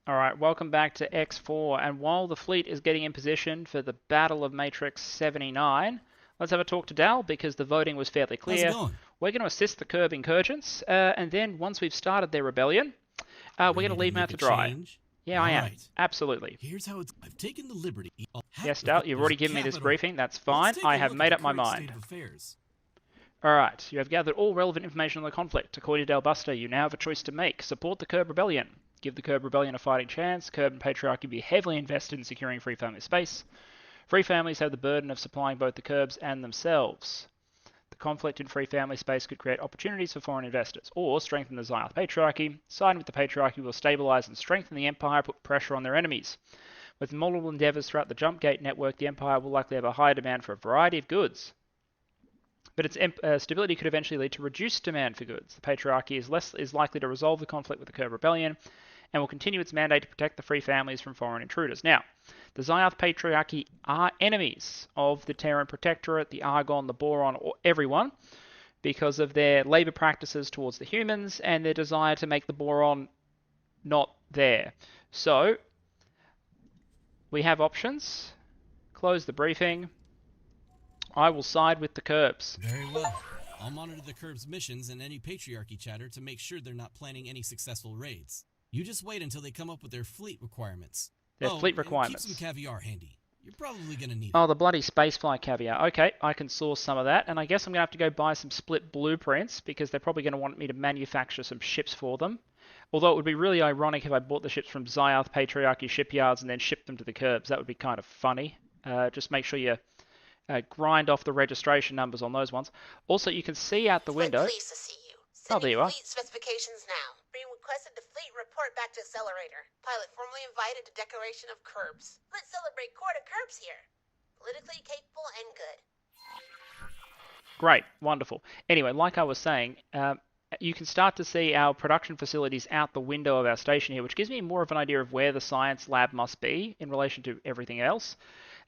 Alright, welcome back to X4, and while the fleet is getting in position for the Battle of Matrix 79, let's have a talk to Dal, because the voting was fairly How's it clear. going? We're going to assist the Curb incursions, and then once we've started their rebellion, we're going to Ready to leave them out make to a dry. change? Yeah, I All am. right. Absolutely. Here's how it's. I've taken the liberty. Yes, Dal, you've There's already a given me this capital. briefing, that's Let's fine. take I a have look made at up the my current state mind. of affairs. Alright, you have gathered all relevant information on the conflict. According to Dale Buster, you now have a choice to make. Support the Curb Rebellion. Give the Curb Rebellion a fighting chance. Curb and Patriarchy be heavily invested in securing free family space. Free families have the burden of supplying both the Curbs and themselves. The conflict in free family space could create opportunities for foreign investors, or strengthen the Xioth Patriarchy. Siding with the Patriarchy will stabilize and strengthen the Empire, put pressure on their enemies. With multiple endeavors throughout the Jump Gate network, the Empire will likely have a higher demand for a variety of goods. But its stability could eventually lead to reduced demand for goods. The Patriarchy is likely to resolve the conflict with the Curb Rebellion, and will continue its mandate to protect the free families from foreign intruders. Now, the Xioth Patriarchy are enemies of the Terran Protectorate, the Argon, the Boron, or everyone, because of their labour practices towards the humans and their desire to make the Boron not there. So, we have options. Close the briefing. I will side with the Curbs. Very well. I'll monitor the Curb's missions and any Patriarchy chatter to make sure they're not planning any successful raids. You just wait until they come up with their fleet requirements. Their fleet requirements. And keep some caviar handy. You're probably gonna need it. Oh, the bloody spaceflight caviar. Okay, I can source some of that, and I guess I'm going to have to go buy some split blueprints, because they're probably going to want me to manufacture some ships for them. Although it would be really ironic if I bought the ships from Xioth Patriarchy shipyards and then shipped them to the Curbs. That would be kind of funny. Just make sure you grind off the registration numbers on those ones. Also, you can see out the window. Pleased to see you. Oh, there you are. Fleet specifications now. Being requested the fleet report back to Accelerator. Pilot formally invited to decoration of Curbs. Let's celebrate Court of Curbs here. Politically capable and good. Great, wonderful. Anyway, like I was saying, you can start to see our production facilities out the window of our station here, which gives me more of an idea of where the science lab must be in relation to everything else.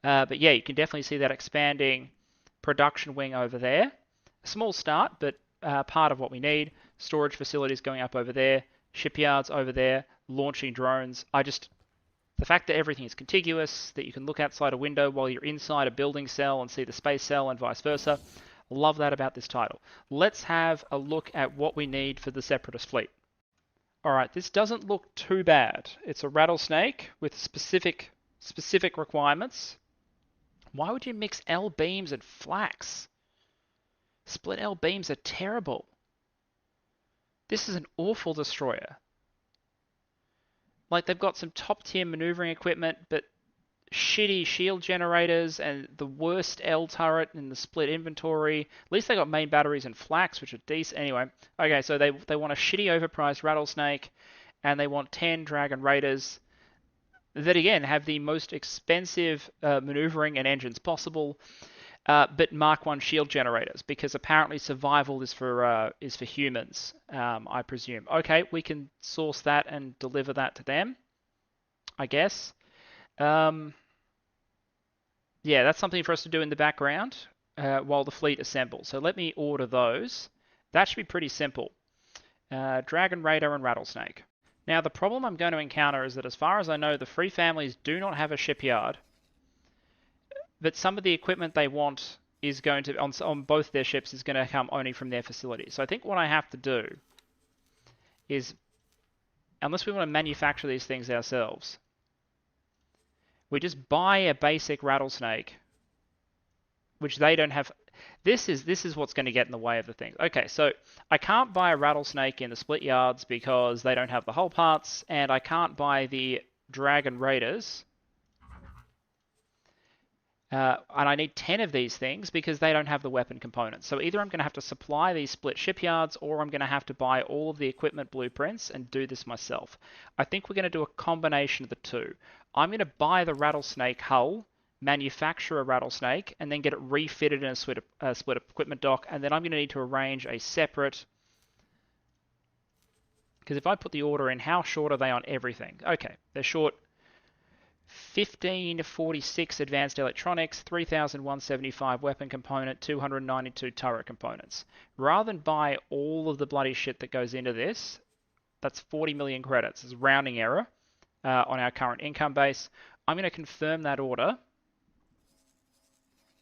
But yeah, you can definitely see that expanding production wing over there. A small start, but part of what we need. Storage facilities going up over there, shipyards over there, launching drones. The fact that everything is contiguous, that you can look outside a window while you're inside a building cell and see the space cell and vice versa. Love that about this title. Let's have a look at what we need for the Separatist fleet. Alright, this doesn't look too bad. It's a rattlesnake with specific requirements. Why would you mix L beams and flax? Split L beams are terrible. This is an awful destroyer. Like, they've got some top tier maneuvering equipment, but shitty shield generators and the worst L turret in the split inventory. At least they got main batteries and flax, which are decent. Anyway, okay, so they want a shitty overpriced rattlesnake, and they want 10 Dragon Raiders that again have the most expensive maneuvering and engines possible, but Mark 1 shield generators, because apparently survival is for humans, I presume. Okay, we can source that and deliver that to them, I guess. Yeah, that's something for us to do in the background while the fleet assembles. So let me order those. That should be pretty simple. Dragon Raider and Rattlesnake. Now, the problem I'm going to encounter is that, as far as I know, the free families do not have a shipyard, but some of the equipment they want is going to, on both their ships, is going to come only from their facility. So I think what I have to do is, unless we want to manufacture these things ourselves, we just buy a basic rattlesnake, which they don't have. This is what's going to get in the way of the thing. Okay, so I can't buy a rattlesnake in the split yards because they don't have the hull parts, and I can't buy the Dragon Raiders. And I need 10 of these things because they don't have the weapon components. So either I'm going to have to supply these split shipyards, or I'm going to have to buy all of the equipment blueprints and do this myself. I think we're going to do a combination of the two. I'm going to buy the rattlesnake hull, manufacture a rattlesnake, and then get it refitted in a split equipment dock, and then I'm going to need to arrange a separate, because if I put the order in, how short are they on everything? Okay, they're short 1546 advanced electronics, 3175 weapon component, 292 turret components. Rather than buy all of the bloody shit that goes into this, that's 40 million credits. It's a rounding error. on our current income base. I'm going to confirm that order.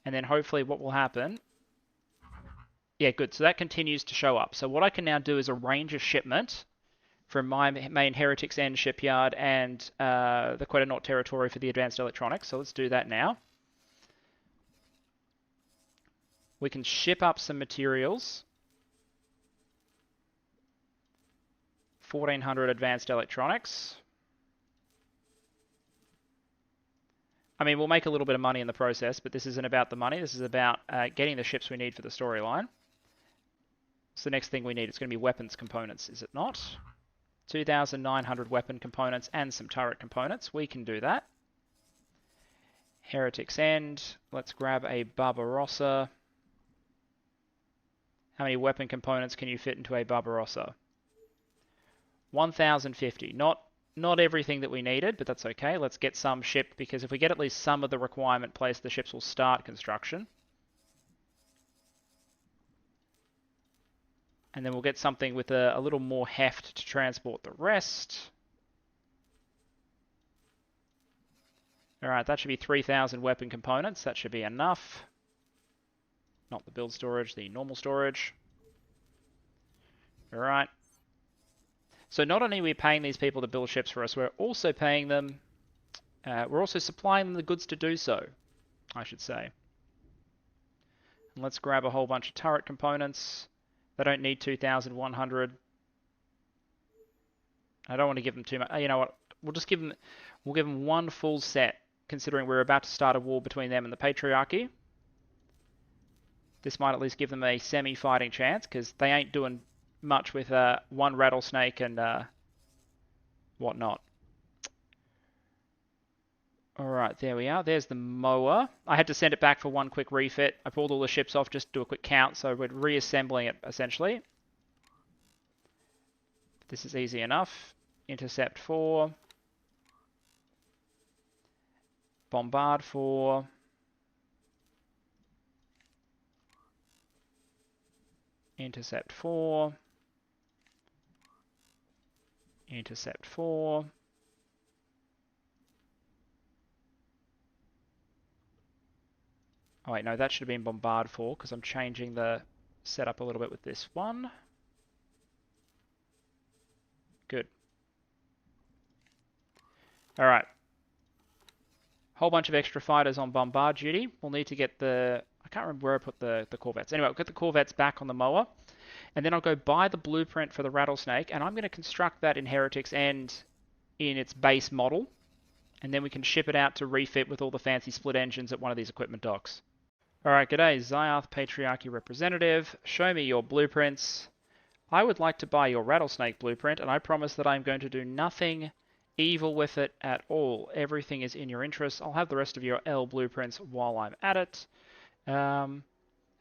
And then hopefully what will happen... Yeah, good. So that continues to show up. So what I can now do is arrange a shipment from my main Heretics End shipyard and the Quetanort territory for the advanced electronics. So let's do that now. We can ship up some materials. 1400 advanced electronics. I mean, we'll make a little bit of money in the process, but this isn't about the money. This is about getting the ships we need for the storyline. So the next thing we need, it's going to be weapons components, is it not? 2,900 weapon components and some turret components. We can do that. Heretics End. Let's grab a Barbarossa. How many weapon components can you fit into a Barbarossa? 1,050. Not everything that we needed, but that's okay. Let's get some shipped, because if we get at least some of the requirement placed, the ships will start construction. And then we'll get something with a little more heft to transport the rest. Alright, that should be 3,000 weapon components. That should be enough. Not the build storage, the normal storage. Alright. So not only are we paying these people to build ships for us, we're also paying them... we're also supplying them the goods to do so, I should say. And let's grab a whole bunch of turret components. They don't need 2,100. I don't want to give them too much. You know what? We'll give them one full set, considering we're about to start a war between them and the Patriarchy. This might at least give them a semi-fighting chance, because they ain't doing much with one rattlesnake and whatnot. Alright, there we are. There's the mower. I had to send it back for one quick refit. I pulled all the ships off just to do a quick count, so we're reassembling it, essentially. This is easy enough. Intercept 4. Bombard 4. Intercept 4. Intercept 4. Oh wait, no, that should have been Bombard 4, because I'm changing the setup a little bit with this one. Good. Alright. Whole bunch of extra fighters on Bombard duty. We'll need to get the... I can't remember where I put the Corvettes. Anyway, I'll get the Corvettes back on the mower. And then I'll go buy the blueprint for the Rattlesnake, and I'm going to construct that in Heretics End in its base model. And then we can ship it out to refit with all the fancy split engines at one of these equipment docks. Alright, g'day, Xyath Patriarchy representative. Show me your blueprints. I would like to buy your Rattlesnake blueprint, and I promise that I'm going to do nothing evil with it at all. Everything is in your interest. I'll have the rest of your L blueprints while I'm at it. And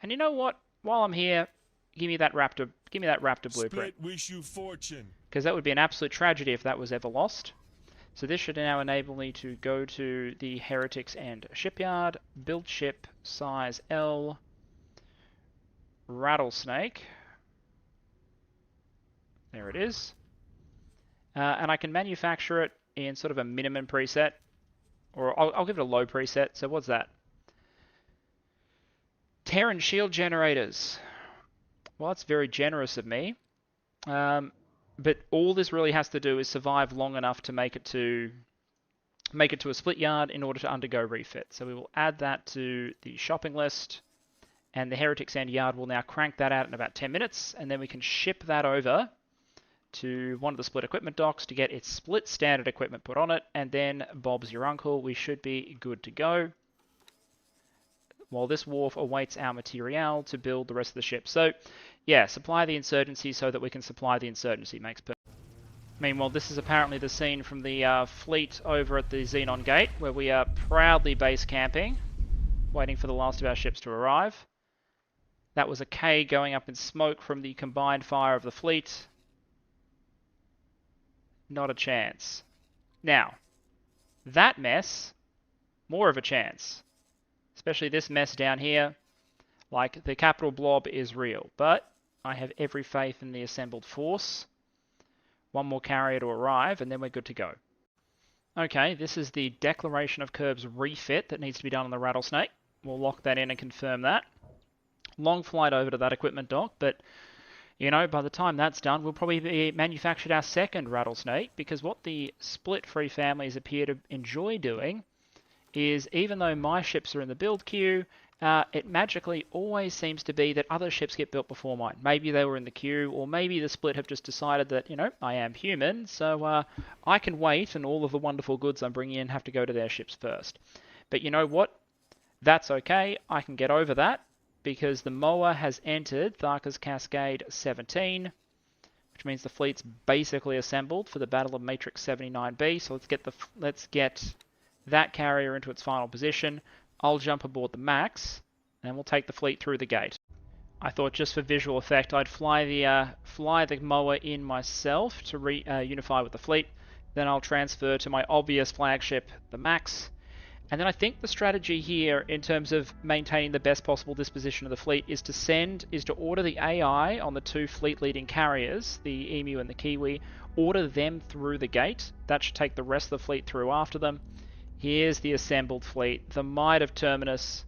you know what? While I'm here, give me that Raptor blueprint. Split wish you fortune. Because that would be an absolute tragedy if that was ever lost. So this should now enable me to go to the Heretics End shipyard, build ship, size L, Rattlesnake. There it is. And I can manufacture it in sort of a minimum preset, or I'll give it a low preset. So what's that? Terran shield generators. Well, that's very generous of me. But all this really has to do is survive long enough to make it to a split yard in order to undergo refit. So we will add that to the shopping list, and the Heretics End yard will now crank that out in about 10 minutes, and then we can ship that over to one of the split equipment docks to get its split standard equipment put on it, and then Bob's your uncle. We should be good to go, while this wharf awaits our material to build the rest of the ship. So, yeah, supply the insurgency so that we can supply the insurgency. Makes perfect. Meanwhile, this is apparently the scene from the fleet over at the Xenon Gate, where we are proudly base camping, waiting for the last of our ships to arrive. That was a K going up in smoke from the combined fire of the fleet. Not a chance. Now, that mess, more of a chance. Especially this mess down here. Like, the capital blob is real, but I have every faith in the assembled force. One more carrier to arrive, and then we're good to go. Okay, this is the Declaration of Curbs refit that needs to be done on the Rattlesnake. We'll lock that in and confirm that. Long flight over to that equipment dock, but you know, by the time that's done, we'll probably be manufactured our second Rattlesnake, because what the split free families appear to enjoy doing is, even though my ships are in the build queue, it magically always seems to be that other ships get built before mine. Maybe they were in the queue, or maybe the split have just decided that, you know, I am human, so I can wait, and all of the wonderful goods I'm bringing in have to go to their ships first. But you know what? That's okay. I can get over that, because the mower has entered Tharka's Cascade 17, which means the fleet's basically assembled for the Battle of Matrix 79B. So let's get that carrier into its final position. I'll jump aboard the Max, and we'll take the fleet through the gate. I thought, just for visual effect, I'd fly the mower in myself to unify with the fleet. Then I'll transfer to my obvious flagship, the Max. And then I think the strategy here, in terms of maintaining the best possible disposition of the fleet, is to order the AI on the two fleet-leading carriers, the Emu and the Kiwi, order them through the gate. That should take the rest of the fleet through after them. Here's the assembled fleet, the might of Terminus.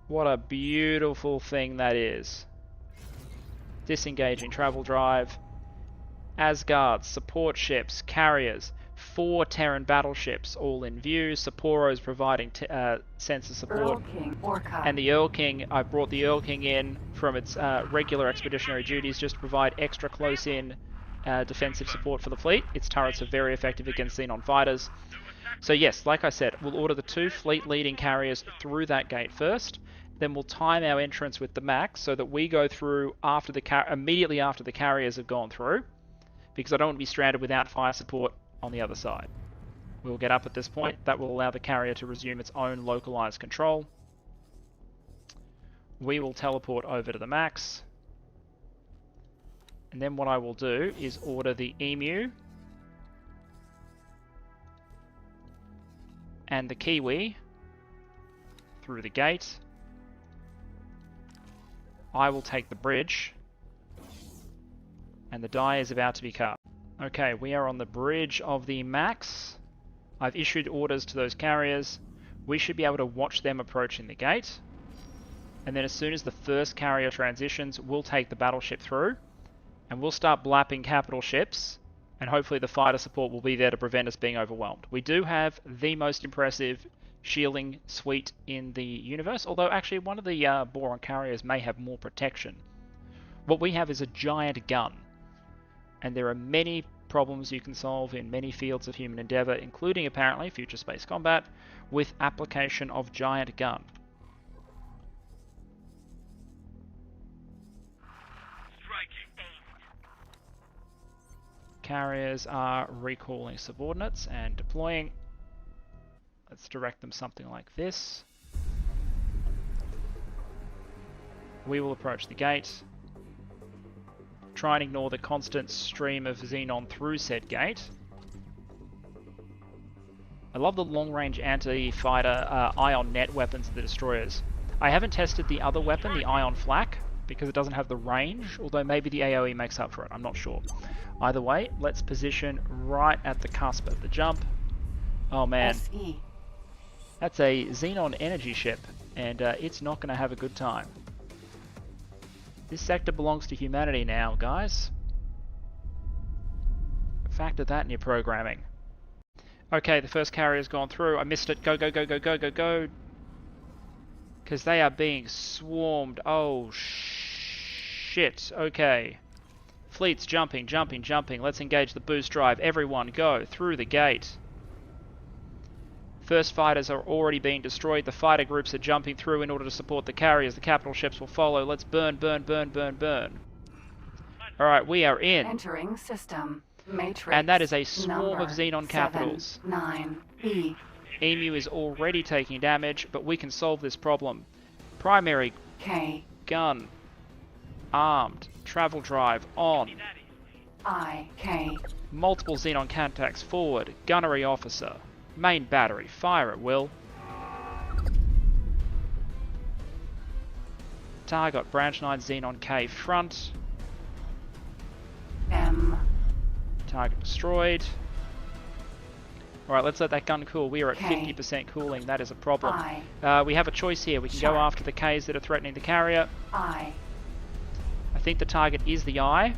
What a beautiful thing that is. Disengaging travel drive. Asgards, support ships, carriers, 4 Terran battleships all in view. Sapporo's providing sensor support. And the Earl King, I brought the Earl King in from its regular expeditionary duties just to provide extra close-in defensive support for the fleet. Its turrets are very effective against Xenon fighters. So yes, like I said, we'll order the 2 fleet-leading carriers through that gate first. Then we'll time our entrance with the Max so that we go through immediately after the carriers have gone through, because I don't want to be stranded without fire support on the other side. We'll get up at this point. That will allow the carrier to resume its own localized control. We will teleport over to the Max. And then what I will do is order the Emu and the Kiwi through the gate. I will take the bridge. And the die is about to be cut. Okay, we are on the bridge of the Max. I've issued orders to those carriers. We should be able to watch them approaching the gate. And then as soon as the first carrier transitions, we'll take the battleship through. And we'll start blapping capital ships. And hopefully the fighter support will be there to prevent us being overwhelmed. We do have the most impressive shielding suite in the universe. Although actually one of the Boron carriers may have more protection. What we have is a giant gun. And there are many problems you can solve in many fields of human endeavour, including apparently future space combat, with application of giant gun. Carriers are recalling subordinates and deploying. Let's direct them something like this. We will approach the gate. Try and ignore the constant stream of Xenon through said gate. I love the long-range anti-fighter ion net weapons of the destroyers. I haven't tested the other weapon, the ion flak, because it doesn't have the range, although maybe the AoE makes up for it, I'm not sure. Either way, let's position right at the cusp of the jump. Oh man, that's a Xenon energy ship, and it's not going to have a good time. This sector belongs to humanity now, guys. Factor that in your programming. Okay, the first carrier's gone through. I missed it. Go, go, go, go, go, go, go. Because they are being swarmed. Oh, shit. Okay. Fleets jumping, jumping, jumping. Let's engage the boost drive. Everyone go through the gate. First fighters are already being destroyed. The fighter groups are jumping through in order to support the carriers. The capital ships will follow. Let's burn, burn, burn, burn, burn. Alright, we are in. Entering system. Matrix. And that is a swarm of Xenon 7, capitals. 9B. Emu is already taking damage, but we can solve this problem. Primary K. gun. Armed. Travel drive on. IK. Multiple Xenon contacts forward. Gunnery officer. Main battery. Fire at will. Target branch 9 Xenon K front. M. Target destroyed. Alright, let's let that gun cool. We are at K. 50% cooling. That is a problem. I. We have a choice here. We can go Shark. after the Ks that are threatening the carrier. I. I think the target is the eye.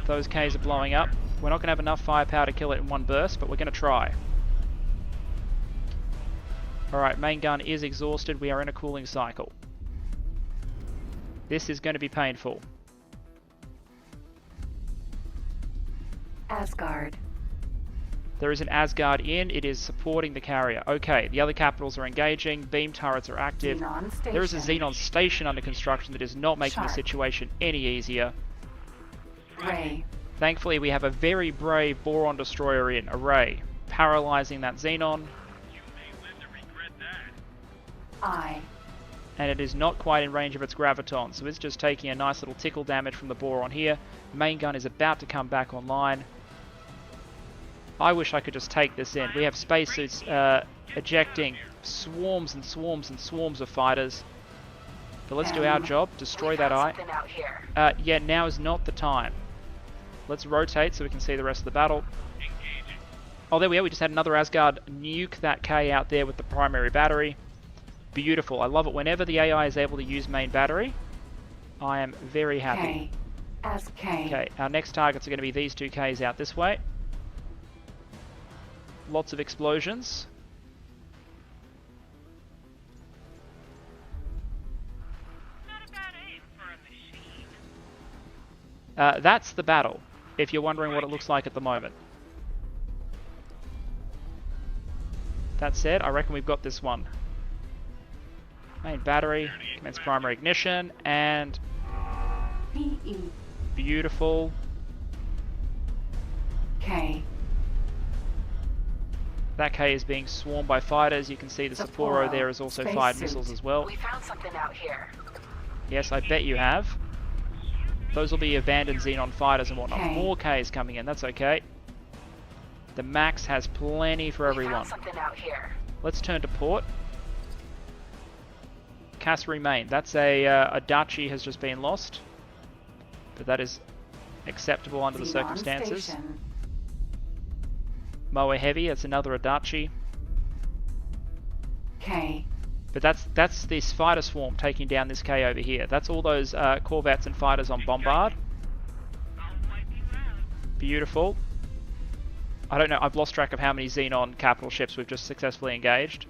Those Ks are blowing up. We're not going to have enough firepower to kill it in one burst, but we're going to try. Alright, main gun is exhausted. We are in a cooling cycle. This is going to be painful. Asgard. There is an Asgard in. It is supporting the carrier. Okay, the other capitals are engaging. Beam turrets are active. Xenon station. There is a Xenon station under construction that is not making the Shark. situation any easier. Ray. Thankfully, we have a very brave Boron destroyer in, a Ray, paralyzing that Xenon. I. And it is not quite in range of its graviton, so it's just taking a nice little tickle damage from the Boron here. Main gun is about to come back online. I wish I could just take this in. We have spacesuits ejecting swarms and swarms and swarms of fighters. But let's do our job, destroy that eye. Yeah, now is not the time. Let's rotate so we can see the rest of the battle. Oh, there we are. We just had another Asgard nuke that K out there with the primary battery. Beautiful. I love it. Whenever the AI is able to use main battery, I am very happy. K. As K. Okay, our next targets are going to be these two Ks out this way. Lots of explosions. That's the battle, if you're wondering what it looks like at the moment. That said, I reckon we've got this one. Main battery, commence primary ignition, and PE. beautiful. K. That K is being swarmed by fighters. You can see the Sapporo there has also fired missiles as well. We found something out here. Yes, I bet you have. Those will be abandoned Xenon fighters and whatnot. K. More Ks coming in, that's okay. The Max has plenty for everyone. Something out here. Let's turn to port. Cass remain. That's a Dachi has just been lost. But that is acceptable under the Xenon circumstances. station. Moa Heavy, that's another Adachi. K. But that's this fighter swarm taking down this K over here. That's all those corvettes and fighters on bombard. Beautiful. I don't know, I've lost track of how many Xenon capital ships we've just successfully engaged.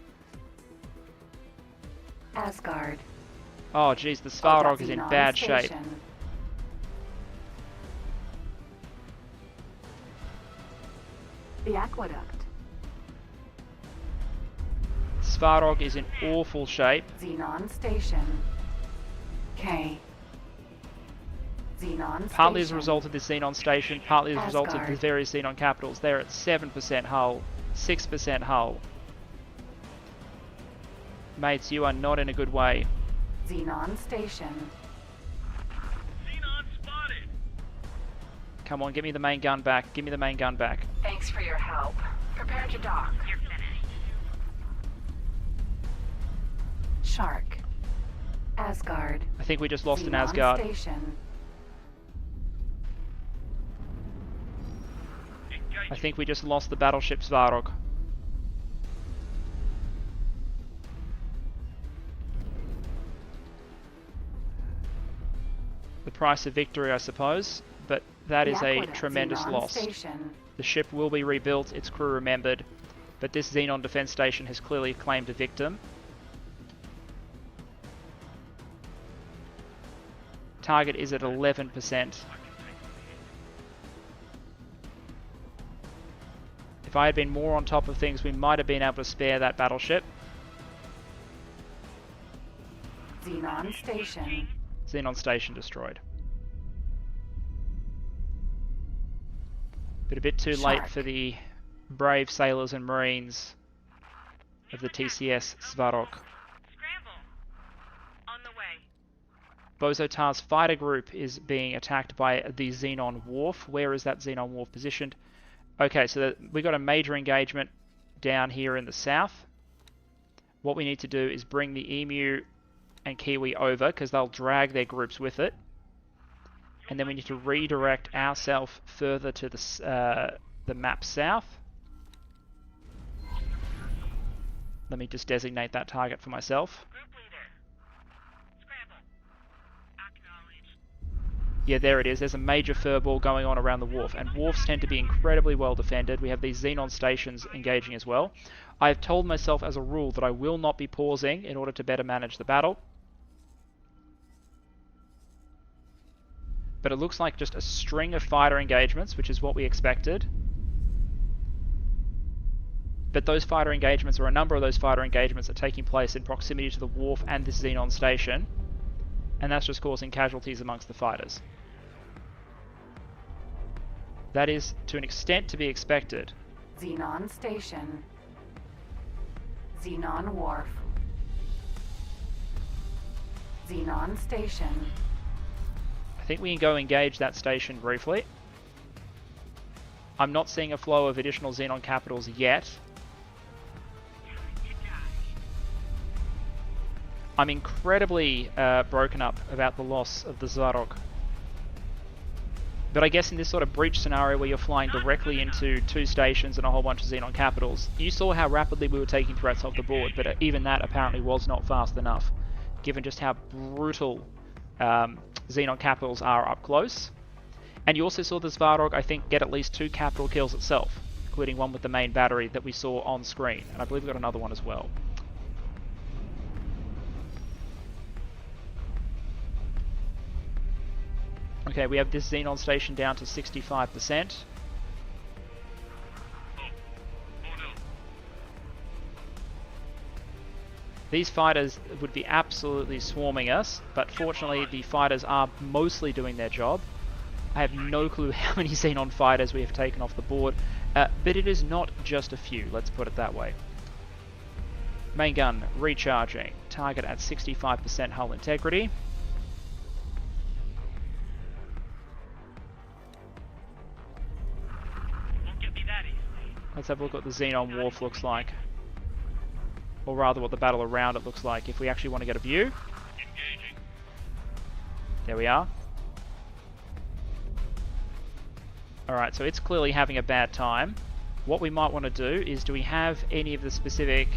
Asgard. Oh geez, the Svarog is in Xenon bad shape. station. The aqueduct. Svarog is in awful shape. Xenon station. K. Xenon Partly as a station. result of this Xenon station, partly as a result of the Asgard. various Xenon capitals. They're at 7% hull, 6% hull. Mates, you are not in a good way. Xenon station. Come on, give me the main gun back. Give me the main gun back. Thanks for your help. Prepare to dock. You're finished. Shark. Asgard. I think we just lost an Xenon Asgard. station. I think we just lost the battleship Svarog. The price of victory, I suppose, but that is a Aqueduct. tremendous Xenon loss. station. The ship will be rebuilt, its crew remembered, but this Xenon defense station has clearly claimed a victim. Target is at 11%. If I had been more on top of things, we might have been able to spare that battleship. Xenon station. Xenon station destroyed. But a bit too late Shark. for the brave sailors and marines of the TCS Svarog. Scramble. On the way. Bozotar's fighter group is being attacked by the Xenon wharf. Where is that Xenon wharf positioned? Okay, so we got a major engagement down here in the south. What we need to do is bring the Emu and Kiwi over, because they'll drag their groups with it. And then we need to redirect ourselves further to the map south. Let me just designate that target for myself. Group leader. Scramble. Acknowledged. Yeah, there it is. There's a major furball going on around the wharf, and wharfs tend to be incredibly well defended. We have these Xenon stations engaging as well. I've told myself as a rule that I will not be pausing in order to better manage the battle. But it looks like just a string of fighter engagements, which is what we expected. But those fighter engagements, or a number of those fighter engagements, are taking place in proximity to the wharf and this Xenon station, and that's just causing casualties amongst the fighters. That is, to an extent, to be expected. Xenon Station. Xenon Wharf. Xenon Station. I think we can go engage that station briefly. I'm not seeing a flow of additional Xenon capitals yet. I'm incredibly broken up about the loss of the Zarok. But I guess in this sort of breach scenario where you're flying directly into two stations and a whole bunch of Xenon capitals, you saw how rapidly we were taking threats off the board, but even that apparently was not fast enough, given just how brutal Xenon capitals are up close. And you also saw the Svarog, I think, get at least 2 capital kills itself, including one with the main battery that we saw on screen. And I believe we got another one as well. Okay, we have this Xenon station down to 65%. These fighters would be absolutely swarming us, but fortunately the fighters are mostly doing their job. I have no clue how many Xenon fighters we have taken off the board, but it is not just a few, let's put it that way. Main gun recharging, target at 65% hull integrity. Let's have a look at what the Xenon Wharf looks like. Or rather what the battle around it looks like, if we actually want to get a view. Engaging. There we are. Alright, so it's clearly having a bad time. What we might want to do is, do we have any of the specific...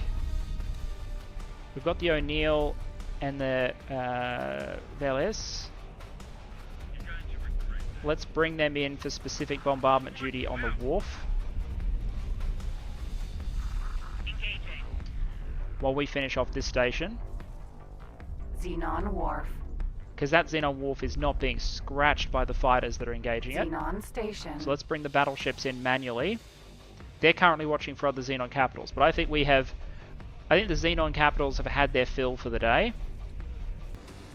We've got the O'Neill and the Veles. Let's bring them in for specific bombardment duty on the wharf. While we finish off this station. Xenon Wharf. Because that Xenon Wharf is not being scratched by the fighters that are engaging it. Xenon Station. So let's bring the battleships in manually. They're currently watching for other Xenon capitals, but I think we have... I think the Xenon capitals have had their fill for the day.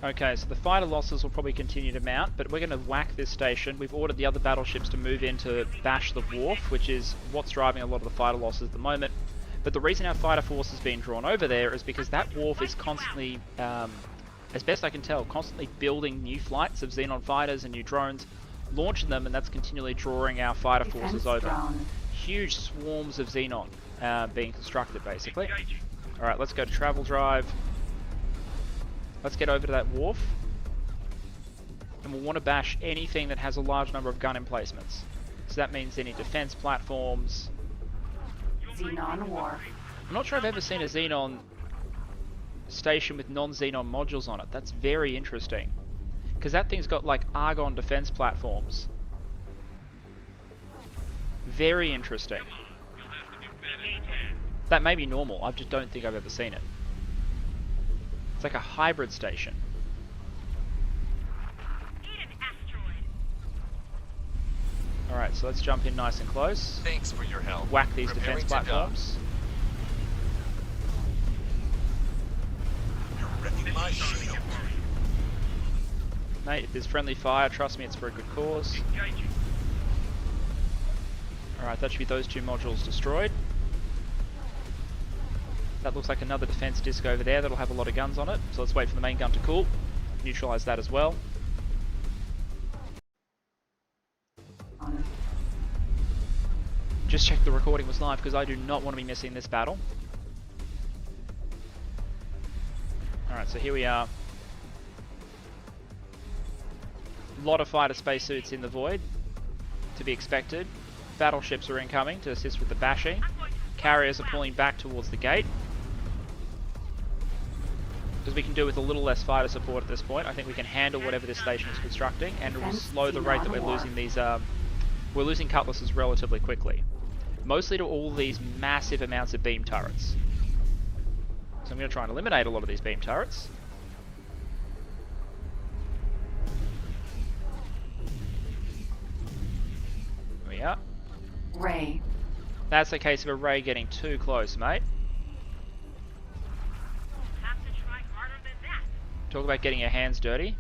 Okay, so the fighter losses will probably continue to mount, but we're going to whack this station. We've ordered the other battleships to move in to bash the wharf, which is what's driving a lot of the fighter losses at the moment. But the reason our fighter force is being drawn over there is because that wharf is constantly, as best I can tell, constantly building new flights of Xenon fighters and new drones, launching them, and that's continually drawing our fighter forces over. Drone. Huge swarms of Xenon being constructed, basically. Alright, let's go to travel drive. Let's get over to that wharf. And we'll want to bash anything that has a large number of gun emplacements. So that means any defense platforms. Xenon Wharf. I'm not sure I've ever seen a Xenon station with non-Xenon modules on it. That's very interesting. Because that thing's got like Argon defense platforms. Very interesting. That may be normal, I just don't think I've ever seen it. It's like a hybrid station. Alright, so let's jump in nice and close. Thanks for your help. Whack these Preparing defense to dock. platforms. You're wrecking my shield. Mate, if there's friendly fire, trust me, it's for a good cause. Alright, that should be those 2 modules destroyed. That looks like another defense disc over there that'll have a lot of guns on it. So let's wait for the main gun to cool. Neutralize that as well. Just check the recording was live because I do not want to be missing this battle. Alright, so here we are. lot of fighter spacesuits in the void, to be expected. Battleships are incoming to assist with the bashing. Carriers are pulling back towards the gate. Because we can do with a little less fighter support at this point. I think we can handle whatever this station is constructing, and it will slow the rate that we're losing these. We're losing cutlasses relatively quickly, mostly to all these massive amounts of beam turrets. So I'm going to try and eliminate a lot of these beam turrets. There we are. Ray. That's a case of a ray getting too close, mate. Have to try harder than that. Talk about getting your hands dirty.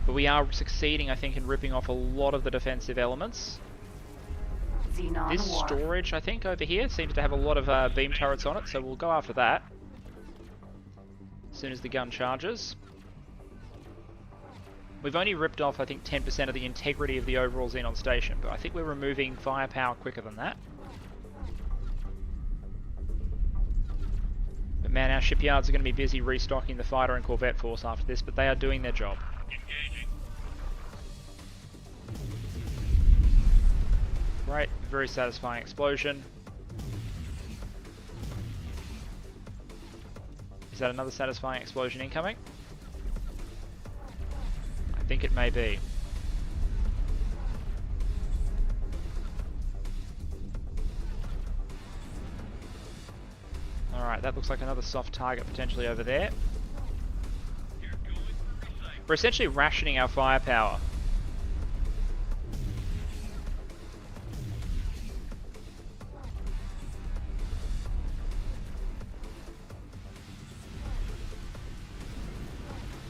But we are succeeding, I think, in ripping off a lot of the defensive elements. Xenon This Wharf. storage, I think, over here seems to have a lot of beam turrets on it, so we'll go after that as soon as the gun charges. We've only ripped off, I think, 10% of the integrity of the overall Xenon station, but I think we're removing firepower quicker than that. But man, our shipyards are going to be busy restocking the fighter and corvette force after this, but they are doing their job. Engaging. Right, very satisfying explosion. Is that another satisfying explosion incoming? I think it may be. Alright, that looks like another soft target potentially over there. You're going for recycle. We're essentially rationing our firepower.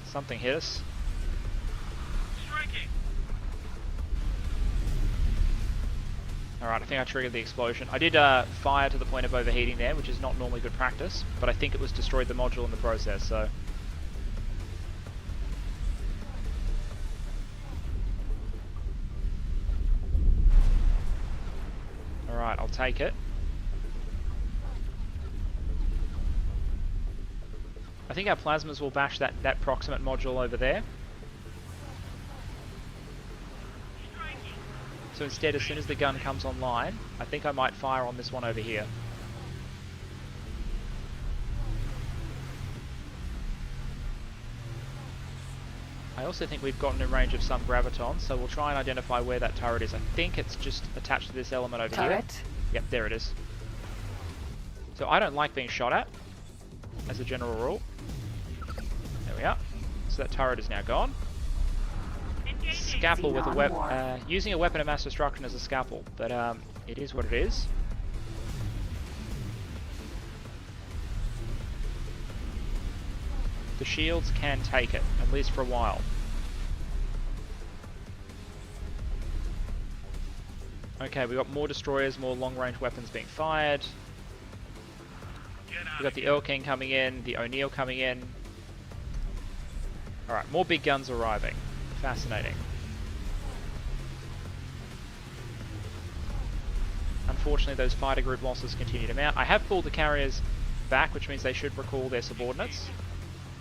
Something hit us. Striking. Alright, I think I triggered the explosion. I did fire to the point of overheating there, which is not normally good practice, but I think it was destroyed the module in the process, so... Alright, I'll take it. I think our plasmas will bash that proximate module over there. Striking. So instead, as soon as the gun comes online, I think I might fire on this one over here. I also think we've gotten in range of some gravitons, so we'll try and identify where that turret is. I think it's just attached to this element over here. Turret. Yep, there it is. So I don't like being shot at, as a general rule. There we are. So that turret is now gone. Engaging. Scalpel with a Xenon weapon, War. using a weapon of mass destruction as a scalpel, but it is what it is. The shields can take it, at least for a while. Okay, we got more destroyers, more long-range weapons being fired. Get out We got the Earl King coming in, the O'Neill coming in. Alright, more big guns arriving. Fascinating. Unfortunately, those fighter group losses continue to mount. I have pulled the carriers back, which means they should recall their subordinates.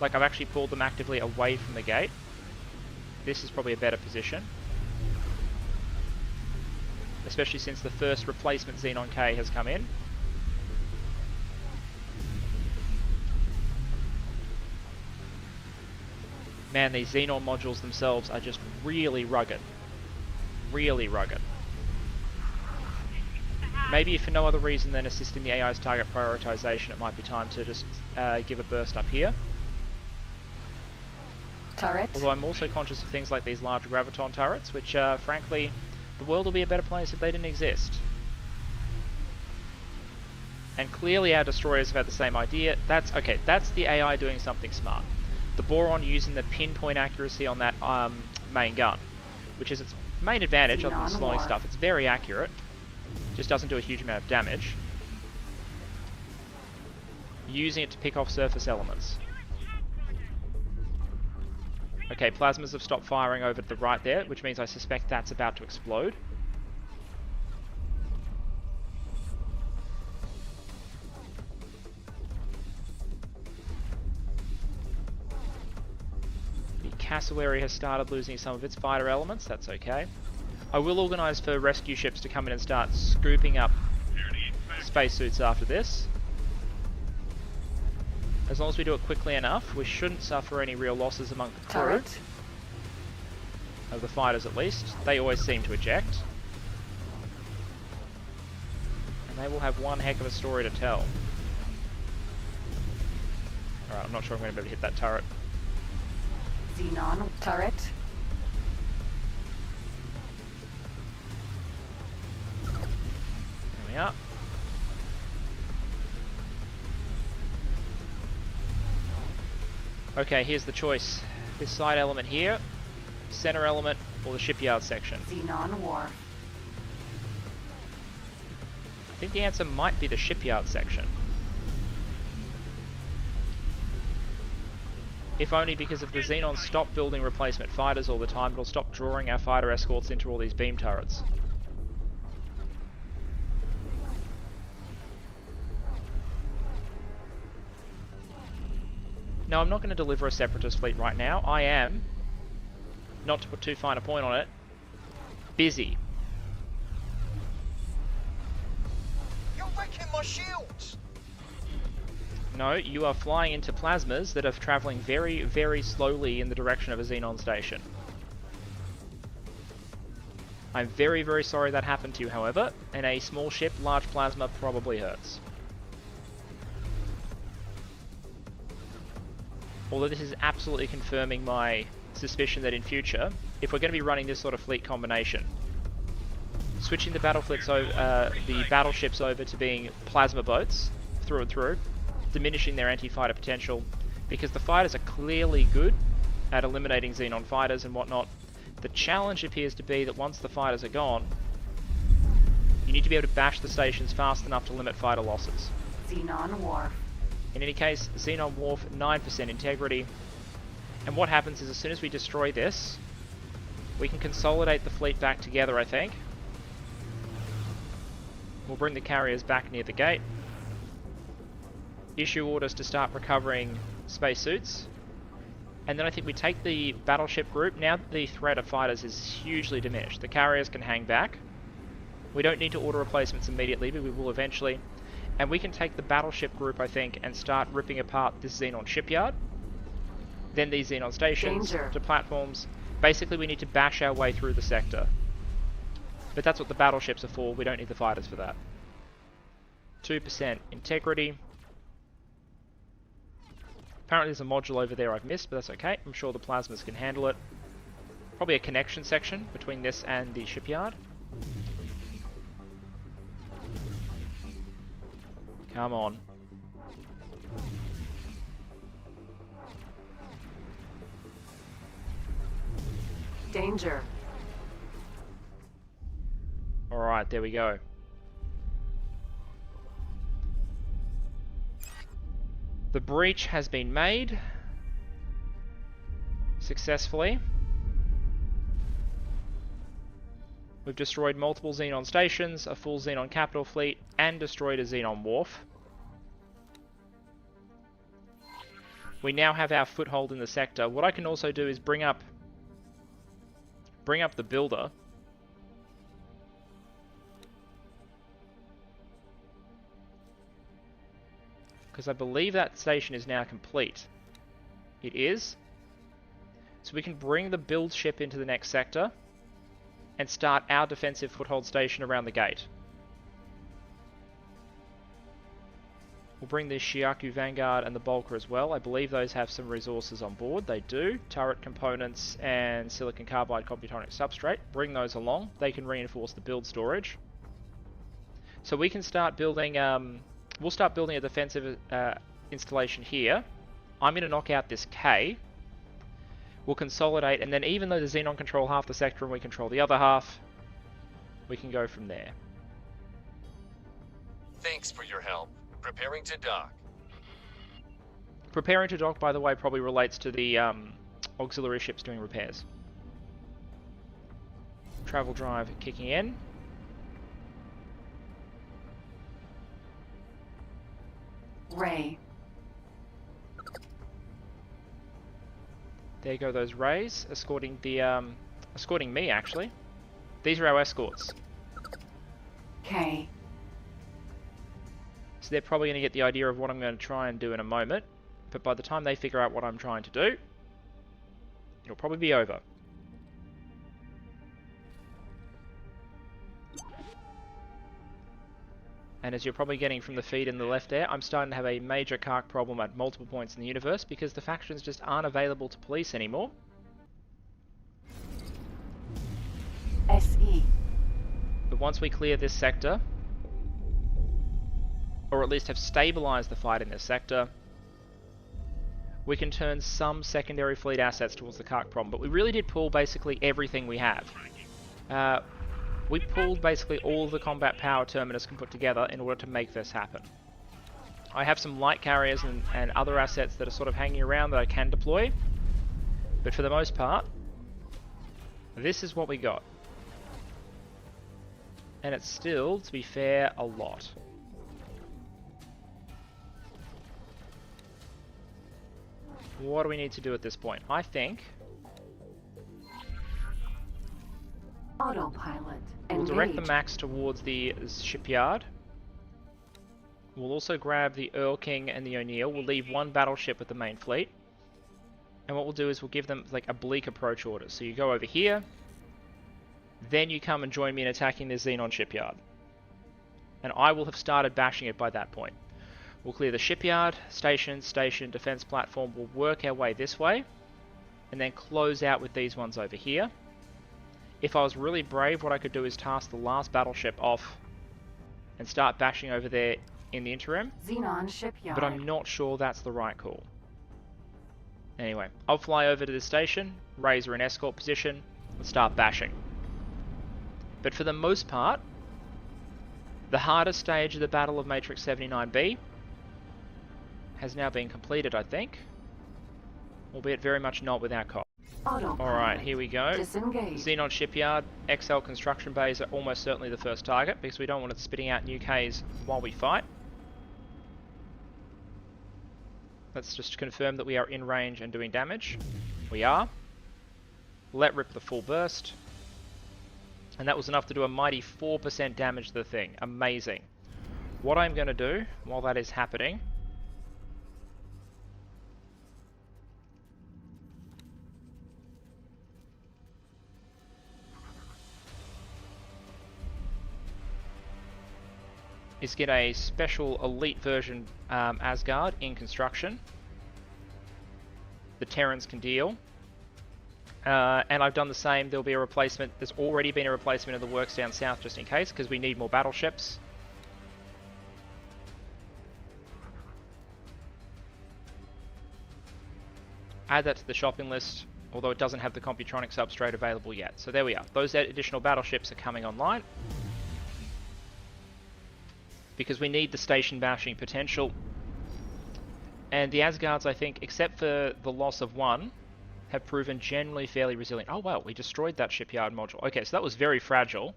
Like, I've actually pulled them actively away from the gate. This is probably a better position. Especially since the first replacement Xenon K has come in. Man, these Xenon modules themselves are just really rugged. Really rugged. Maybe if for no other reason than assisting the AI's target prioritization, it might be time to just give a burst up here. Turret. Although I'm also conscious of things like these large graviton turrets, which frankly, the world will be a better place if they didn't exist. And clearly our destroyers have had the same idea. That's the AI doing something smart. The Boron using the pinpoint accuracy on that main gun, which is its main advantage other than Xenon slowing War. stuff. It's very accurate, just doesn't do a huge amount of damage. Using it to pick off surface elements. Okay, plasmas have stopped firing over to the right there, which means I suspect that's about to explode. cassowary has started losing some of its fighter elements. That's okay. I will organise for rescue ships to come in and start scooping up spacesuits after this. As long as we do it quickly enough, we shouldn't suffer any real losses among the crew. Turret. Of the fighters at least. They always seem to eject. And they will have one heck of a story to tell. Alright, I'm not sure I'm going to be able to hit that turret. Xenon turret. There we are. Okay, here's the choice. This side element here, center element, or the shipyard section. Xenon wharf. I think the answer might be the shipyard section. If only because if the Xenons stop building replacement fighters all the time, it'll stop drawing our fighter escorts into all these beam turrets. No, I'm not going to deliver a separatist fleet right now. I am, not to put too fine a point on it, busy. You're wrecking my shields! No, you are flying into plasmas that are travelling very, very slowly in the direction of a Xenon station. I'm very, very sorry that happened to you, however. In a small ship, large plasma probably hurts. Although this is absolutely confirming my suspicion that in future, if we're going to be running this sort of fleet combination, switching the battleships over to being plasma boats through and through, diminishing their anti-fighter potential, because the fighters are clearly good at eliminating Xenon fighters and whatnot. The challenge appears to be that once the fighters are gone, you need to be able to bash the stations fast enough to limit fighter losses. Xenon wharf. In any case, Xenon Wharf, 9% integrity. And what happens is as soon as we destroy this, we can consolidate the fleet back together, I think. We'll bring the carriers back near the gate. Issue orders to start recovering spacesuits. And then I think we take the battleship group. Now that the threat of fighters is hugely diminished, the carriers can hang back. We don't need to order replacements immediately, but we will eventually. And we can take the battleship group, I think, and start ripping apart this Xenon shipyard. Then these Xenon stations to platforms. Basically, we need to bash our way through the sector. But that's what the battleships are for. We don't need the fighters for that. 2% integrity. Apparently there's a module over there I've missed, but that's okay. I'm sure the plasmas can handle it. Probably a connection section between this and the shipyard. Come on. Danger. Alright, there we go. The breach has been made successfully. We've destroyed multiple Xenon stations, a full Xenon capital fleet, and destroyed a Xenon wharf. We now have our foothold in the sector. What I can also do is bring up the builder. Because I believe that station is now complete. It is. So we can bring the build ship into the next sector and start our defensive foothold station around the gate. We'll bring the Shiaku Vanguard and the Bulker as well. I believe those have some resources on board. They do. Turret components and silicon carbide computonic substrate. Bring those along. They can reinforce the build storage. So we can start building... we'll start building a defensive installation here. I'm going to knock out this K. We'll consolidate, and then even though the Xenon control half the sector and we control the other half, we can go from there. Thanks for your help. Preparing to dock. Preparing to dock, by the way, probably relates to the auxiliary ships doing repairs. Travel drive kicking in. Ray. There go those rays, escorting the, escorting me actually. These are our escorts. K. So they're probably going to get the idea of what I'm going to try and do in a moment. But by the time they figure out what I'm trying to do, it'll probably be over. And as you're probably getting from the feed in the left there, I'm starting to have a major carc problem at multiple points in the universe because the factions just aren't available to police anymore. SE. But once we clear this sector, or at least have stabilized the fight in this sector, we can turn some secondary fleet assets towards the carc problem. But we really did pull basically everything we have. We pulled basically all of the combat power Terminus can put together in order to make this happen. I have some light carriers and other assets that are sort of hanging around that I can deploy, but for the most part, this is what we got. And it's still, to be fair, a lot. What do we need to do at this point? I think Autopilot. we'll direct the Engage. max towards the shipyard. We'll also grab the Earl King and the O'Neill. We'll leave one battleship with the main fleet. And what we'll do is we'll give them like oblique approach orders. So you go over here, then you come and join me in attacking the Xenon shipyard. And I will have started bashing it by that point. We'll clear the shipyard, station, defense platform. We'll work our way this way, and then close out with these ones over here. If I was really brave, what I could do is task the last battleship off and start bashing over there in the interim. Xenon shipyard. But I'm not sure that's the right call. Anyway, I'll fly over to the station, raise her in escort position, and start bashing. But for the most part, the hardest stage of the Battle of Matrix 79B has now been completed, I think. Albeit very much not without cost. Alright, here we go. Disengage. Xenon Shipyard, XL construction bays are almost certainly the first target because we don't want it spitting out new Ks while we fight. Let's just confirm that we are in range and doing damage. We are. Let rip the full burst. And that was enough to do a mighty 4% damage to the thing. Amazing. What I'm going to do while that is happening is get a special elite version Asgard in construction. The Terrans can deal. And I've done the same. There'll be a replacement. There's already been a replacement of the works down south just in case, because we need more battleships. Add that to the shopping list, although it doesn't have the Computronic substrate available yet. So there we are. Those additional battleships are coming online, because we need the station bashing potential. And the Asgards, I think, except for the loss of one, have proven generally fairly resilient. Oh wow, we destroyed that shipyard module. Okay, so that was very fragile.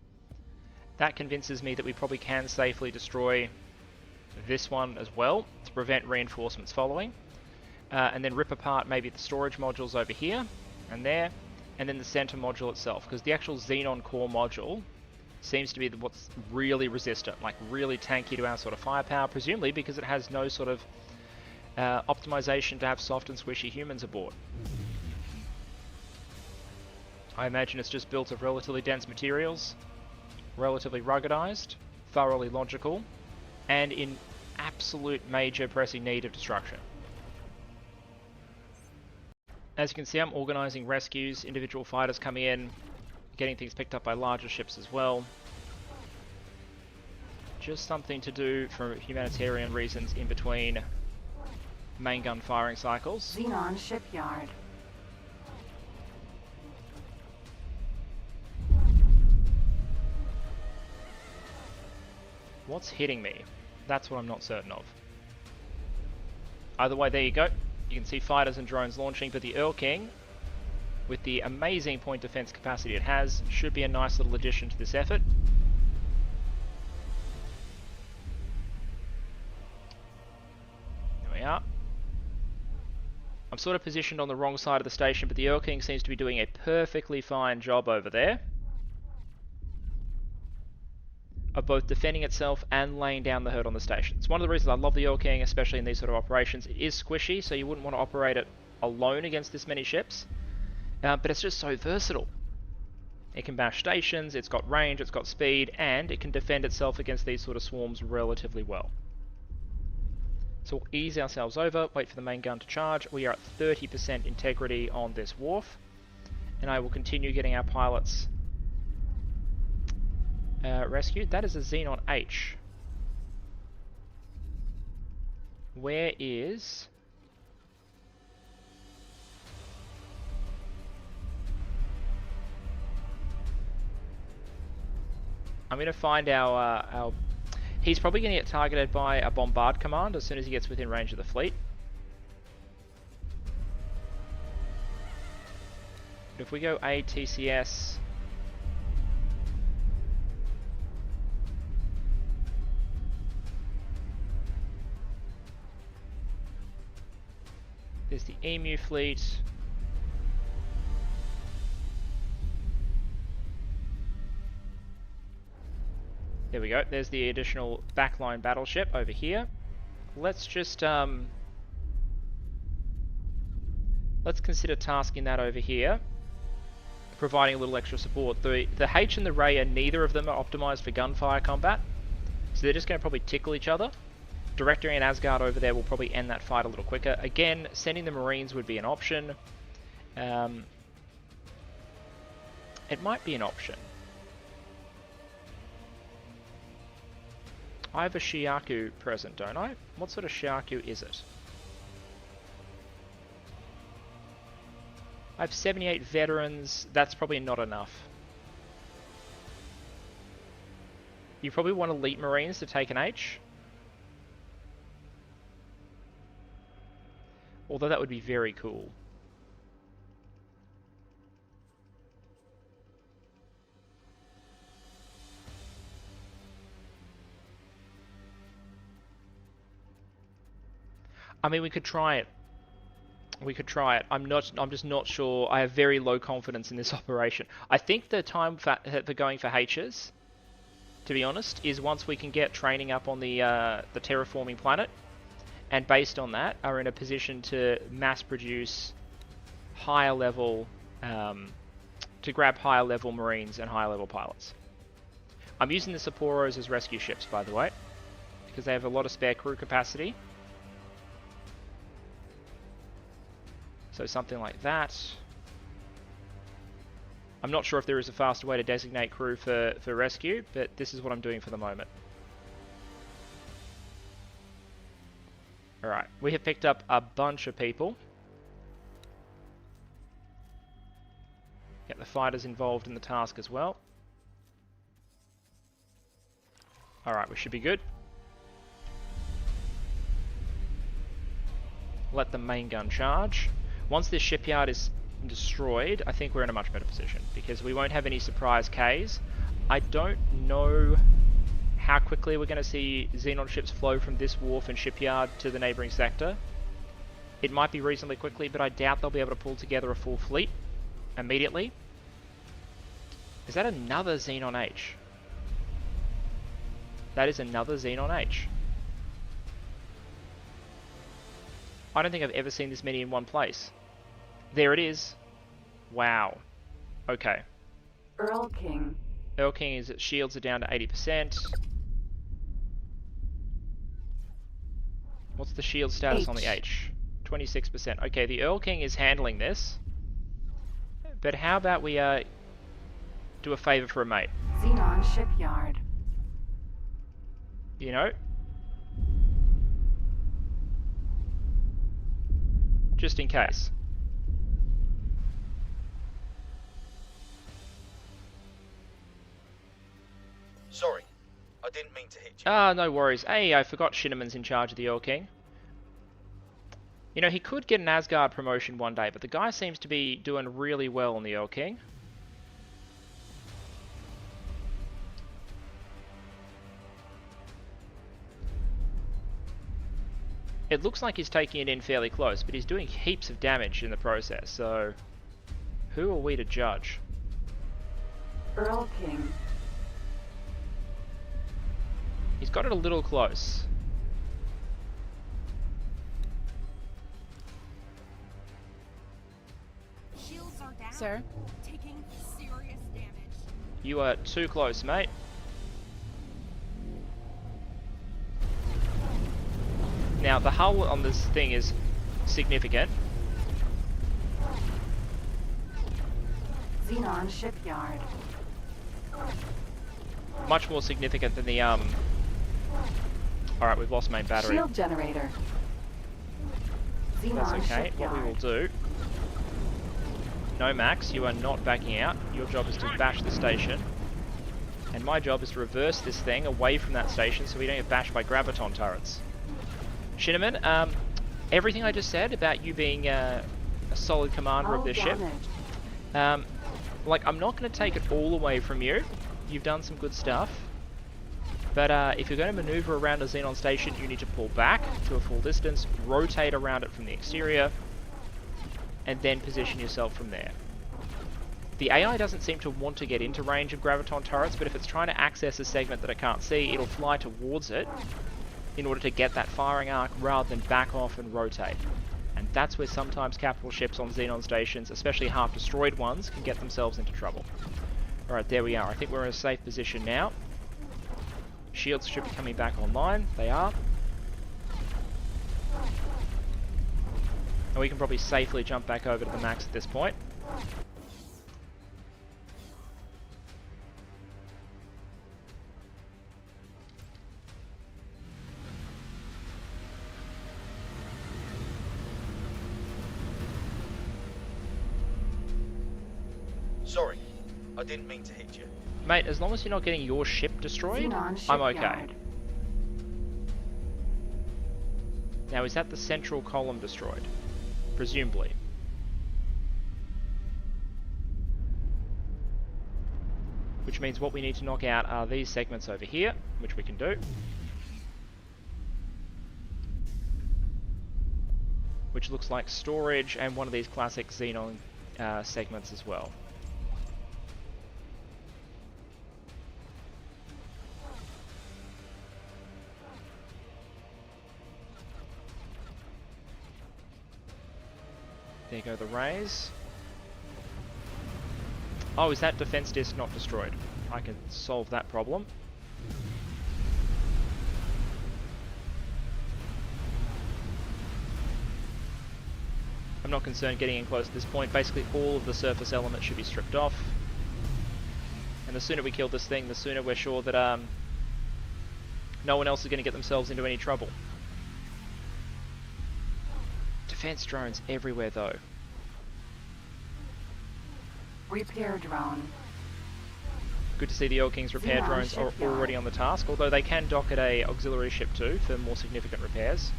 That convinces me that we probably can safely destroy this one as well to prevent reinforcements following. And then rip apart maybe the storage modules over here and there, and then the center module itself, because the actual Xenon core module seems to be what's really resistant, like really tanky to our sort of firepower, presumably because it has no sort of optimization to have soft and squishy humans aboard. I imagine it's just built of relatively dense materials, relatively ruggedized, thoroughly logical, and in absolute major pressing need of destruction. As you can see, I'm organizing rescues, individual fighters coming in, getting things picked up by larger ships as well. Just something to do for humanitarian reasons in between main gun firing cycles. Xenon shipyard. What's hitting me? That's what I'm not certain of. Either way, there you go. You can see fighters and drones launching, but the Earl King, with the amazing point defense capacity it has, should be a nice little addition to this effort. There we are. I'm sort of positioned on the wrong side of the station, but the Earl King seems to be doing a perfectly fine job over there of both defending itself and laying down the herd on the station. It's one of the reasons I love the Earl King, especially in these sort of operations. It is squishy, so you wouldn't want to operate it alone against this many ships, but it's just so versatile. It can bash stations, it's got range, it's got speed, and it can defend itself against these sort of swarms relatively well. So we'll ease ourselves over, wait for the main gun to charge. We are at 30% integrity on this wharf, and I will continue getting our pilots rescued. That is a Xenon H. Where is... I'm going to find our... He's probably going to get targeted by a bombard command as soon as he gets within range of the fleet. If we go ATCS... There's the Emu fleet. There we go. There's the additional backline battleship over here. Let's just let's consider tasking that over here, providing a little extra support. The H and the Ray, neither of them are optimized for gunfire combat, so they're just going to probably tickle each other. Directing an Asgard over there will probably end that fight a little quicker. Again, sending the Marines would be an option. It might be an option. I have a Shiaku present, don't I? What sort of Shiaku is it? I have 78 veterans. That's probably not enough. You probably want elite Marines to take an H. Although that would be very cool. I mean, we could try it. We could try it. I'm just not sure. I have very low confidence in this operation. I think the time for going for H's, to be honest, is once we can get training up on the terraforming planet, and based on that, are in a position to mass produce higher level, to grab higher level Marines and higher level pilots. I'm using the Sapporos as rescue ships, by the way, because they have a lot of spare crew capacity. So something like that. I'm not sure if there is a faster way to designate crew for rescue, but this is what I'm doing for the moment. Alright, we have picked up a bunch of people. Get the fighters involved in the task as well. Alright, we should be good. Let the main gun charge. Once this shipyard is destroyed, I think we're in a much better position, because we won't have any surprise Ks. I don't know how quickly we're going to see Xenon ships flow from this wharf and shipyard to the neighbouring sector. It might be reasonably quickly, but I doubt they'll be able to pull together a full fleet immediately. Is that another Xenon H? That is another Xenon H. I don't think I've ever seen this many in one place. There it is. Wow. Okay. Earl King. Earl King is shields are down to 80%. What's the shield status on the H? 26%. Okay, the Earl King is handling this. But how about we do a favour for a mate? Xenon shipyard. You know? Just in case. Sorry, I didn't mean to hit you. Ah, no worries. Hey, I forgot Shinneman's in charge of the Earl King. You know, he could get an Asgard promotion one day, but the guy seems to be doing really well on the Earl King. It looks like he's taking it in fairly close, but he's doing heaps of damage in the process, so who are we to judge? Earl King. He's got it a little close. Shields are down. Sir? Taking serious damage. You are too close, mate. Now, the hull on this thing is significant. Xenon shipyard. Much more significant than the, Alright, we've lost main battery. Shield generator. Xenon That's okay. shipyard. What we will do... No, Max, you are not backing out. Your job is to bash the station. And my job is to reverse this thing away from that station so we don't get bashed by graviton turrets. Shinneman, everything I just said about you being a solid commander of this ship, like, I'm not going to take it all away from you. You've done some good stuff. But if you're going to maneuver around a Xenon station, you need to pull back to a full distance, rotate around it from the exterior, and then position yourself from there. The AI doesn't seem to want to get into range of graviton turrets, but if it's trying to access a segment that it can't see, it'll fly towards it in order to get that firing arc rather than back off and rotate. And that's where sometimes capital ships on Xenon stations, especially half-destroyed ones, can get themselves into trouble. Alright, there we are. I think we're in a safe position now. Shields should be coming back online. They are. And we can probably safely jump back over to the max at this point. Sorry, I didn't mean to hit you. Mate, as long as you're not getting your ship destroyed, Xenon I'm okay. shipyard. Now, is that the central column destroyed? Presumably. Which means what we need to knock out are these segments over here, which we can do. Which looks like storage and one of these classic Xenon segments as well. There go the rays. Oh, is that defense disc not destroyed? I can solve that problem. I'm not concerned getting in close at this point. Basically all of the surface elements should be stripped off. And the sooner we kill this thing, the sooner we're sure that no one else is going to get themselves into any trouble. Defense drones everywhere though. Repair drone. Good to see the Earl King's repair Xenon drones are shipyard. already on the task, although they can dock at a auxiliary ship too for more significant repairs.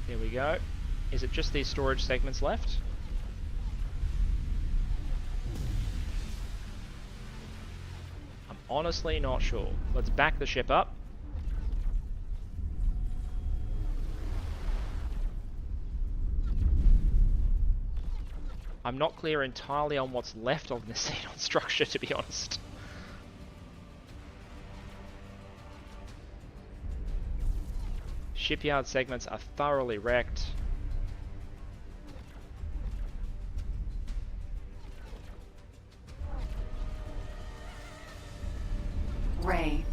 There we go. Is it just these storage segments left? I'm honestly not sure. Let's back the ship up. I'm not clear entirely on what's left of this Xenon structure, to be honest. Shipyard segments are thoroughly wrecked. Ray.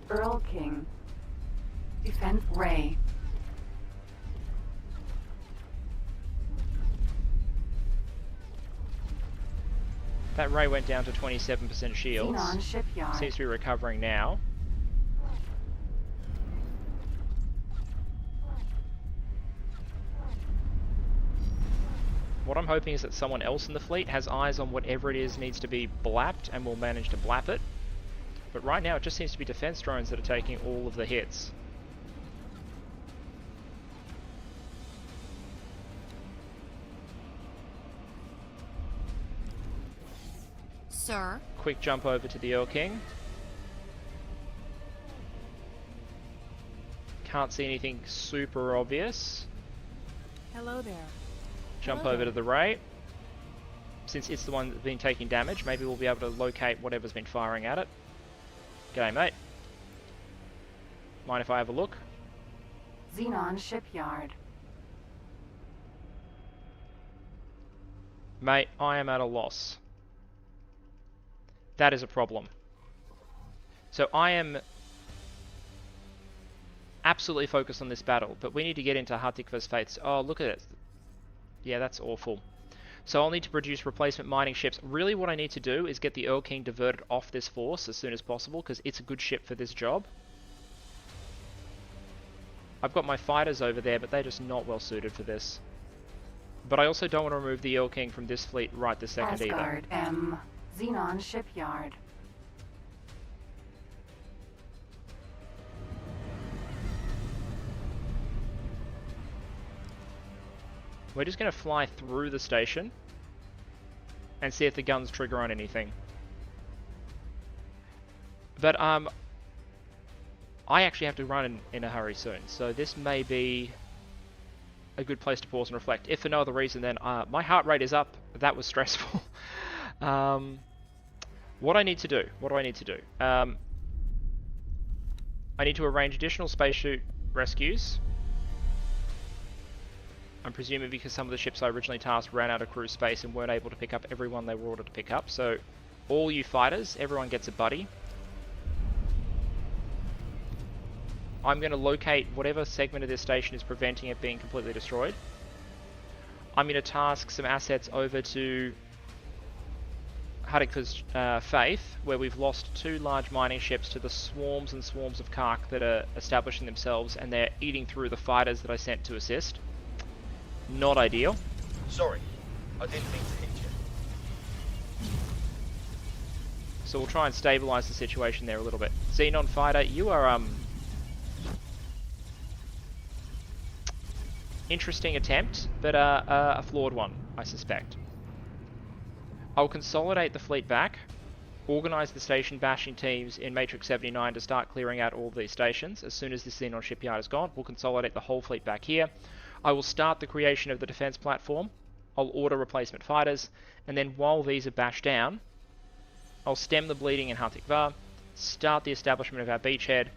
Earl King. Defense Ray. That ray went down to 27% shields. Xenon shipyard. Seems to be recovering now. What I'm hoping is that someone else in the fleet has eyes on whatever it is needs to be blapped and will manage to blap it. But right now it just seems to be defense drones that are taking all of the hits. Sir. Quick jump over to the Earl King. Can't see anything super obvious. Hello there. Jump Hello over there. to the Ray. Since it's the one that's been taking damage, maybe we'll be able to locate whatever's been firing at it. G'day, mate. Mind if I have a look? Xenon shipyard. Mate, I am at a loss. That is a problem. So I am absolutely focused on this battle, but we need to get into Hatikva's fates. Oh, look at it. Yeah, that's awful. So I'll need to produce replacement mining ships. Really what I need to do is get the Earl King diverted off this force as soon as possible, because it's a good ship for this job. I've got my fighters over there, but they're just not well suited for this. But I also don't want to remove the Earl King from this fleet right this second Asgard M. Xenon shipyard. We're just going to fly through the station and see if the guns trigger on anything. But I actually have to run in a hurry soon, so this may be a good place to pause and reflect. If for no other reason, then my heart rate is up. That was stressful. What I need to do? What do I need to do? I need to arrange additional spacesuit rescues. I'm presuming because some of the ships I originally tasked ran out of crew space and weren't able to pick up everyone they were ordered to pick up. So all you fighters, everyone gets a buddy. I'm going to locate whatever segment of this station is preventing it being completely destroyed. I'm going to task some assets over to Hatikva's Faith, where we've lost 2 large mining ships to the swarms and swarms of Kark that are establishing themselves, and they're eating through the fighters that I sent to assist. Not ideal. Sorry, I didn't mean to hit you. So we'll try and stabilize the situation there a little bit. Xenon fighter, you are interesting attempt, but a flawed one, I suspect. I'll consolidate the fleet back, organize the station bashing teams in Matrix 79 to start clearing out all these stations. As soon as this Xenon shipyard is gone, we'll consolidate the whole fleet back here. I will start the creation of the defense platform. I'll order replacement fighters, and then while these are bashed down, I'll stem the bleeding in Hatikva, start the establishment of our beachhead,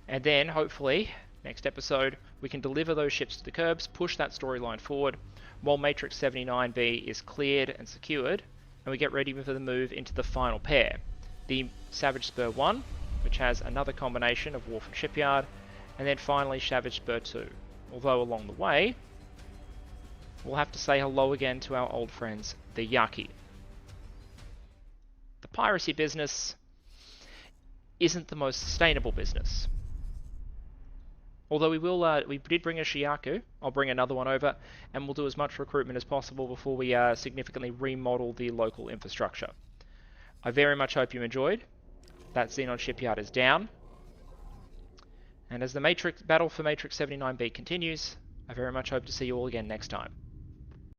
and then hopefully next episode we can deliver those ships to the curbs, push that storyline forward while Matrix 79B is cleared and secured, and we get ready for the move into the final pair, the Savage Spur 1, which has another combination of wharf and shipyard, and then finally Savage Spur 2. Although along the way, we'll have to say hello again to our old friends, the Yaki. The piracy business isn't the most sustainable business. Although we did bring a Shiyaku, I'll bring another one over, and we'll do as much recruitment as possible before we significantly remodel the local infrastructure. I very much hope you enjoyed. That Xenon shipyard is down. And as the battle for Matrix 79B continues, I very much hope to see you all again next time.